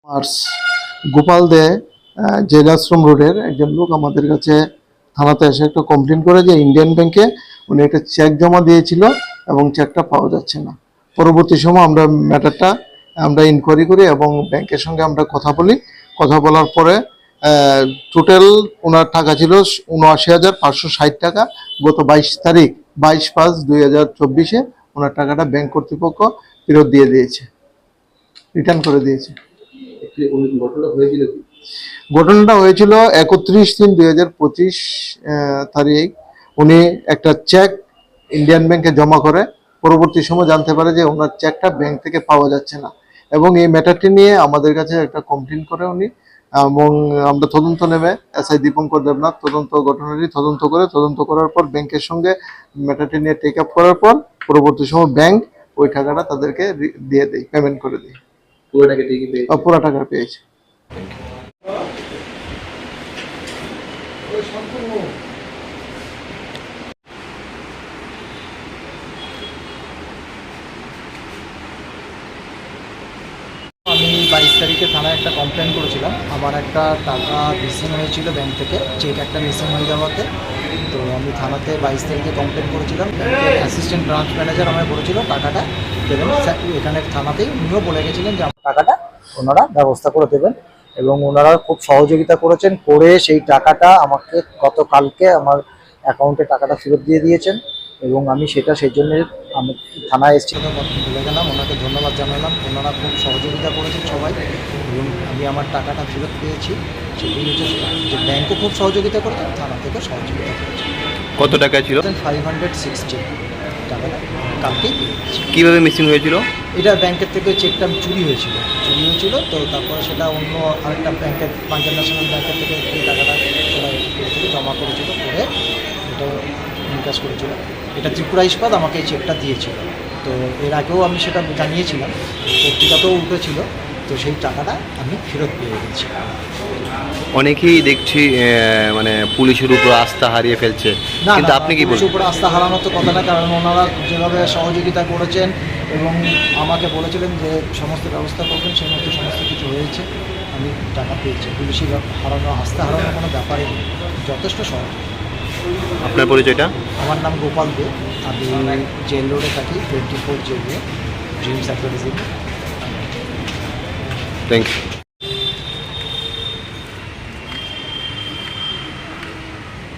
March Gopal দে জেলাশ্রম রোডের একজন লোক আমাদের কাছে থানাতে এসে একটা কমপ্লেন করে যে ইন্ডিয়ান ব্যাংকে উনি একটা চেক জমা দিয়েছিল এবং চেকটা পাওয়া যাচ্ছে না। পরবর্তী সময় আমরা ম্যাটারটা ইনকোয়ারি করি এবং ব্যাংকের সঙ্গে আমরা কথা বলার পরে টোটাল ওনার টাকা ছিল ৭৯,৫৬০ টাকা। গত ২২ তারিখ ২২/৫/২০২৪ ওনার টাকাটা ব্যাংক কর্তৃপক্ষ ফেরত দিয়ে দিয়েছে, রিটার্ন করে দিয়েছে। ঘটনাটা হয়েছিল ৩১/৩/২০২৫ তারিখ। উনি একটা চেক ইন্ডিয়ান ব্যাংকে জমা করে পরবর্তী সময় জানতে পারে যে ওনার চেকটা ব্যাংক থেকে পাওয়া যাচ্ছে না এবং এই ম্যাটারটি নিয়ে আমাদের কাছে একটা কমপ্লেন করে উনি এবং আমরা তদন্ত নেবে এসআই দীপঙ্কর দেবনাথ ঘটনাটি তদন্ত করার পর ব্যাংকের সঙ্গে ম্যাটারটি নিয়ে টেক আপ করার পর পরবর্তী সময় ব্যাংক ওই টাকাটা তাদেরকে দিয়ে দেয়, পেমেন্ট করে দেয়। পুরো টাকা পেয়েছে। আমি 22 তারিখে থানায় একটা কমপ্লেন করেছিলাম। আমার একটা টাকা মিসিং হয়েছিল ব্যাংক থেকে, চেক একটা মিসিং হয়ে যাওয়াতে। তো আমি থানাতে 22 তারিখে কমপ্লেন করেছিলাম। ব্যাংকের অ্যাসিস্ট্যান্ট ব্রাঞ্চ ম্যানেজার আমায় বলেছিল টাকাটা দেবেন, এখানে থানাতেই উনিও বলে গেছিলেন যে আমার টাকাটা ওনারা ব্যবস্থা করে দেবেন এবং ওনারা খুব সহযোগিতা করেছেন। সেই টাকাটা আমাকে গতকালকে আমার অ্যাকাউন্টে টাকাটা ফেরত দিয়ে দিয়েছেন এবং আমি সেই জন্য আমি থানায় এসেছি, বলে গেলাম, ওনাকে ধন্যবাদ জানালাম। ওনারা খুব সহযোগিতা করেছেন সবাই এবং আমি আমার টাকাটা ফেরত পেয়েছি। সেটাই হচ্ছে যে ব্যাংকও খুব সহযোগিতা করেছে, থানা থেকেও সহযোগিতা করেছে। কত টাকা ছিল? 560 টাকাটা কালকেই পেয়েছি। কীভাবে মিসিং হয়েছিল? এটা ব্যাংকের থেকে চেকটা চুরি হয়েছিল। তো তারপরে সেটা অন্য আরেকটা ব্যাংকের, পাঞ্জাব ন্যাশনাল ব্যাংকের থেকে এই টাকাটা জমা করেছিল, করে এটা নিকাশ করেছিল। এটা ত্রিপুরা ইস্পাত আমাকে এই চেকটা দিয়েছিল। তো এর আগেও আমি সেটা জানিয়েছিলাম, পত্রিকাতেও উঠেছিল। তো সেই টাকাটা আমি ফেরত পেয়ে গেছি। অনেকেই দেখছি মানে পুলিশের উপর আস্থা হারিয়ে ফেলছে, কিন্তু আপনি কি বলছেন? পুলিশের উপর আস্থা হারানোর তো কথা না, কারণ ওনারা যেভাবে সহযোগিতা করেছেন এবং আমাকে বলেছিলেন যে সমস্ত ব্যবস্থা করবেন, সেই মতো সমস্ত কিছু হয়েছে। আমি টাকা পেয়েছি। পুলিশের আস্থা হারানোর কোনো ব্যাপারই নেই, যথেষ্ট সহজ। আপনার পরিচয়টা? আমার নাম গোপাল দে, আমি জেল রোডে থাকি, 24 jail road, dream sector. Thank you.